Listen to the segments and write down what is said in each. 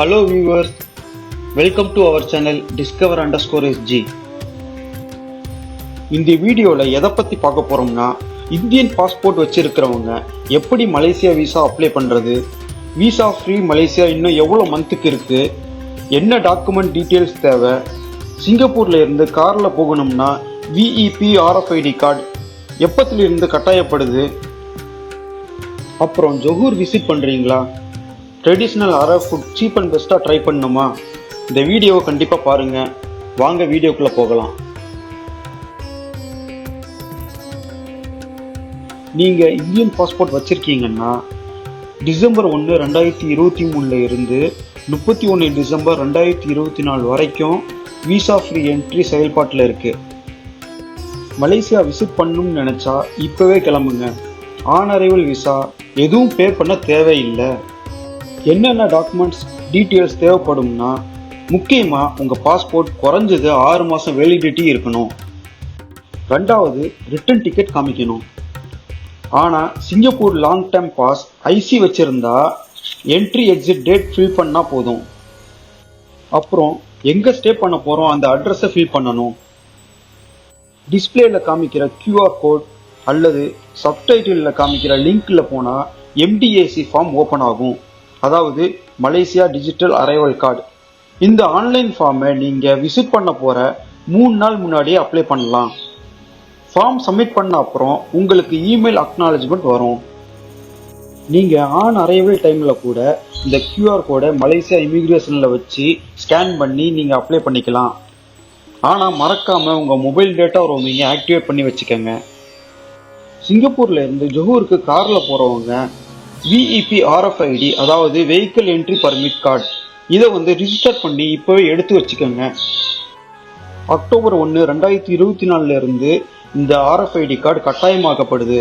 Hello viewers, welcome to our channel Discover_SG. இந்த வீடியோவில் எதை பற்றி பார்க்க போகிறோம்னா, இந்தியன் பாஸ்போர்ட் வச்சிருக்கிறவங்க எப்படி மலேசியா விசா அப்ளை பண்ணுறது, விசா ஃப்ரீ மலேசியா இன்னும் எவ்வளோ மந்த்துக்கு இருக்குது, என்ன டாக்குமெண்ட் டீட்டெயில்ஸ் தேவை, சிங்கப்பூரில் இருந்து காரில் போகணும்னா விஇபி ஆர்எஃப்ஐடி கார்டு எப்பத்திலிருந்து கட்டாயப்படுது, அப்புறம் ஜொஹூர் விசிட் பண்ணுறீங்களா, traditional Arab food cheap and பெஸ்ட்டாக ட்ரை பண்ணணுமா, இந்த வீடியோவை கண்டிப்பாக பாருங்கள். வாங்க வீடியோக்குள்ளே போகலாம். நீங்கள் இந்தியன் பாஸ்போர்ட் வச்சுருக்கீங்கன்னா டிசம்பர் 1, 2023 இருந்து 31 டிசம்பர் 2024 வரைக்கும் விசா ஃப்ரீ என்ட்ரி செயல்பாட்டில் இருக்குது. மலேசியா விசிட் பண்ணணும்னு நினச்சா இப்போவே கிளம்புங்க. ஆன் அரைவல் விசா எதுவும் பே பண்ண தேவையில்லை. என்னென்ன டாக்குமெண்ட்ஸ் டீட்டெயில்ஸ் தேவைப்படும்னா, முக்கியமாக உங்கள் பாஸ்போர்ட் குறைஞ்சது 6 மாதம் வேலிடிட்டி இருக்கணும். 2வது ரிட்டன் டிக்கெட் காமிக்கணும். ஆனால் Singapore long term pass IC வச்சுருந்தா என்ட்ரி எக்ஸிட் டேட் ஃபில் பண்ணால் போதும். அப்புறம் எங்கே ஸ்டே பண்ண போகிறோம் அந்த அட்ரஸை ஃபில் பண்ணணும். டிஸ்பிளேயில் காமிக்கிற கியூஆர் கோட் அல்லது சப்டைட்டிலில் காமிக்கிற லிங்க்கில் போனால் எம்டிஏசி ஃபார்ம் ஓப்பன் ஆகும், அதாவது மலேசியா டிஜிட்டல் அரைவல் கார்டு. இந்த ஆன்லைன் ஃபார்மை நீங்கள் விசிட் பண்ண போகிற 3 நாள் முன்னாடியே அப்ளை பண்ணலாம். ஃபார்ம் சப்மிட் பண்ண அப்புறம் உங்களுக்கு இமெயில் அக்னாலஜ்மெண்ட் வரும். நீங்கள் ஆன் அரைவல் டைமில் கூட இந்த கியூஆர் கோடை மலேசியா இமிக்ரேஷனில் வச்சு ஸ்கேன் பண்ணி நீங்கள் அப்ளை பண்ணிக்கலாம். ஆனால் மறக்காமல் உங்கள் மொபைல் டேட்டா ரோமிங்கை ஆக்டிவேட் பண்ணி வச்சுக்கோங்க. சிங்கப்பூரில் இருந்து ஜொஹூருக்கு காரில் போகிறவங்க விஇபி ஆர்எஃப்ஐடி, அதாவது வெஹிக்கிள் என்ட்ரி பர்மிட் கார்டு, இதை ரிஜிஸ்டர் பண்ணி இப்போவே எடுத்து வச்சுக்கோங்க. அக்டோபர் 1, 2024 இருந்து இந்த ஆர்எஃப்ஐடி கார்டு கட்டாயமாக்கப்படுது.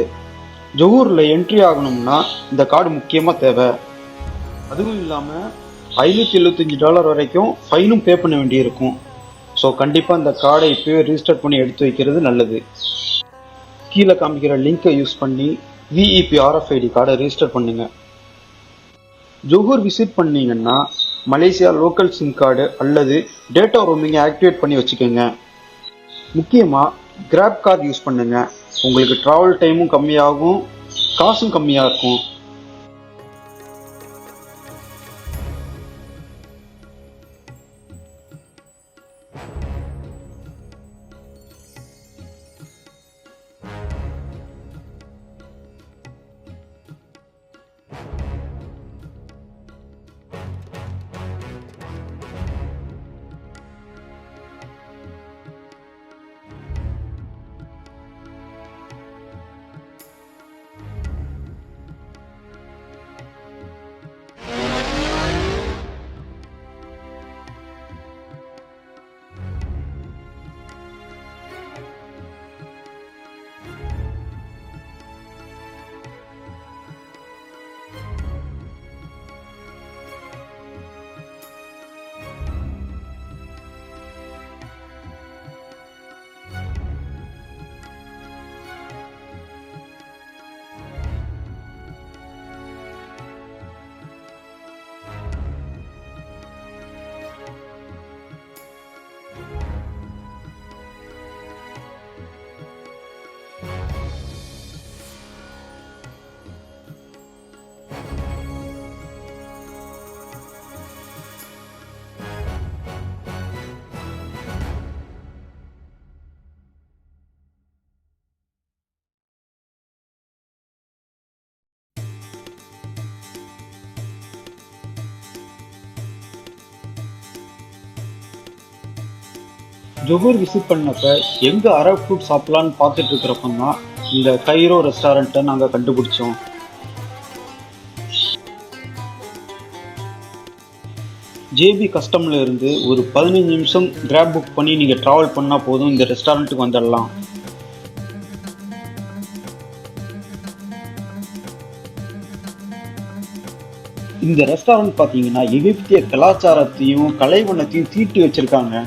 ஜொஹூரில் என்ட்ரி ஆகணும்னா இந்த கார்டு முக்கியமாக தேவை. அதுவும் இல்லாமல் $575 வரைக்கும் ஃபைனும் பே பண்ண வேண்டியிருக்கும். ஸோ கண்டிப்பாக இந்த கார்டை இப்போவே ரிஜிஸ்டர் பண்ணி எடுத்து வைக்கிறது நல்லது. கீழே காமிக்கிற லிங்கை யூஸ் பண்ணி விஇபி ஆர்எஃப்ஐடி கார்டை ரிஜிஸ்டர் பண்ணுங்க. ஜொஹூர் விசிட் பண்ணீங்கன்னா மலேசியா லோக்கல் சிம் கார்டு அல்லது டேட்டா ரோமிங்கை ஆக்டிவேட் பண்ணி வச்சுக்கோங்க. முக்கியமாக கிராப் கார்டு யூஸ் பண்ணுங்க. உங்களுக்கு ட்ராவல் டைமும் கம்மியாகும், காசும் கம்மியாக இருக்கும். ஜொஹூர் விசிட் பண்ணப்ப எங்கே அரப் ஃபுட் சாப்பிட்லான்னு பார்த்துட்டு இருக்கிறப்ப தான் இந்த கைரோ ரெஸ்டாரண்ட்டை நாங்கள் கண்டுபிடிச்சோம். ஜேபி கஸ்டமில் இருந்து ஒரு 15 நிமிஷம் கிராப் புக் பண்ணி நீங்கள் ட்ராவல் பண்ணால் போதும், இந்த ரெஸ்டாரண்ட்டுக்கு வந்துடலாம். இந்த ரெஸ்டாரண்ட் பார்த்தீங்கன்னா எகிப்திய கலாச்சாரத்தையும் கலைவண்ணத்தையும் தீட்டி வச்சிருக்காங்க.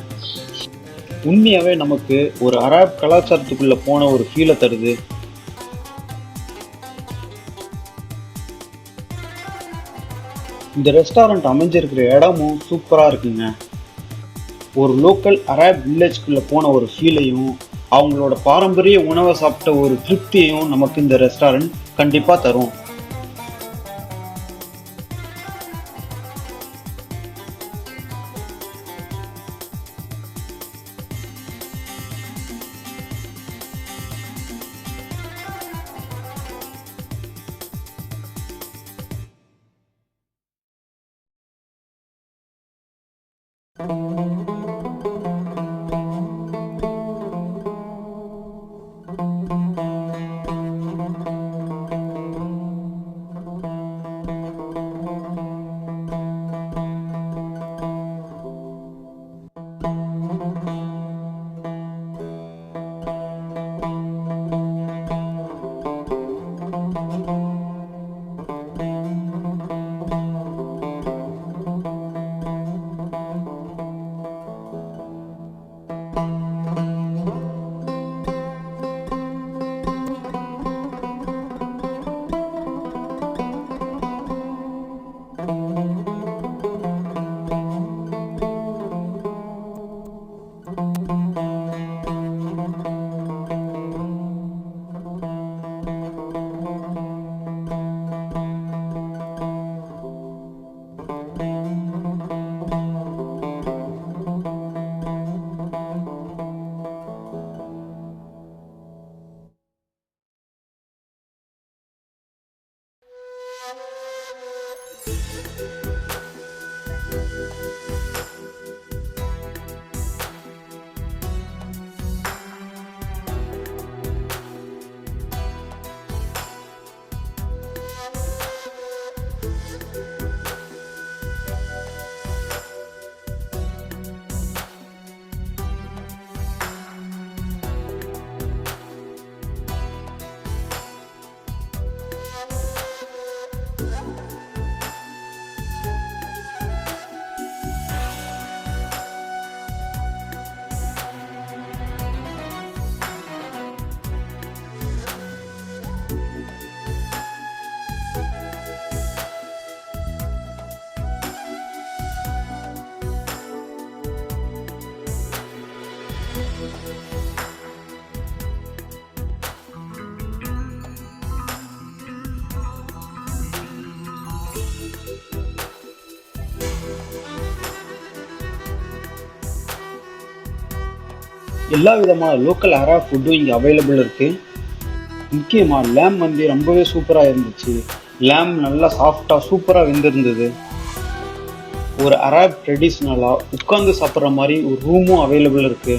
உண்மையாகவே நமக்கு ஒரு அரப் கலாச்சாரத்துக்குள்ளே போன ஒரு ஃபீலை தருது. இந்த ரெஸ்டாரண்ட் அமைஞ்சிருக்கிற இடமும் சூப்பராக இருக்குங்க. ஒரு லோக்கல் அரேப் வில்லேஜ்குள்ளே போன ஒரு ஃபீலையும் அவங்களோட பாரம்பரிய உணவை சாப்பிட்ட ஒரு திருப்தியையும் நமக்கு இந்த ரெஸ்டாரண்ட் கண்டிப்பாக தரும். எல்லா விதமான லோக்கல் அரேப் ஃபுட்டும் இங்கே அவைலபிள் இருக்குது. முக்கியமாக லேம் வந்து ரொம்பவே சூப்பராக இருந்துச்சு. லேம் நல்லா சாஃப்டாக சூப்பராக வெந்திருந்தது. ஒரு அரேப் ட்ரெடிஷ்னலாக உட்காந்து சாப்பிட்ற மாதிரி ஒரு ரூமும் அவைலபிள் இருக்குது.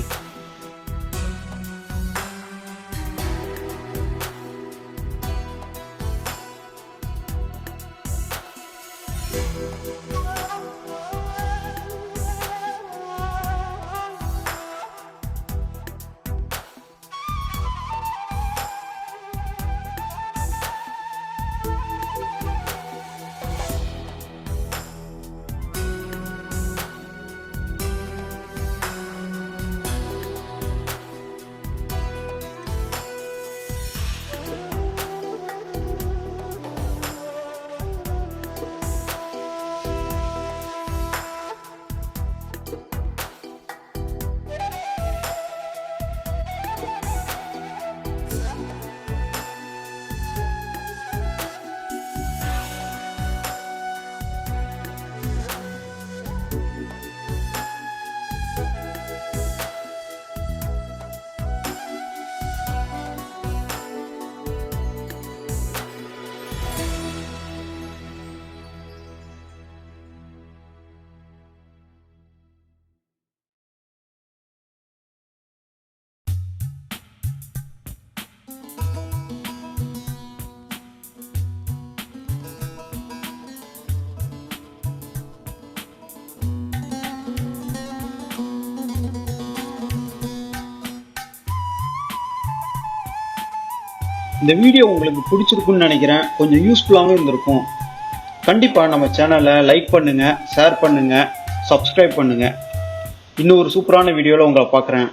இந்த வீடியோ உங்களுக்கு பிடிச்சிருக்குன்னு நினைக்கிறேன். கொஞ்சம் யூஸ்ஃபுல்லாகவும் இருந்திருக்கும். கண்டிப்பாக நம்ம சேனலை லைக் பண்ணுங்கள், ஷேர் பண்ணுங்கள், சப்ஸ்கிரைப் பண்ணுங்கள். இன்னும் ஒரு சூப்பரான வீடியோவில் உங்களை பார்க்குறேன்.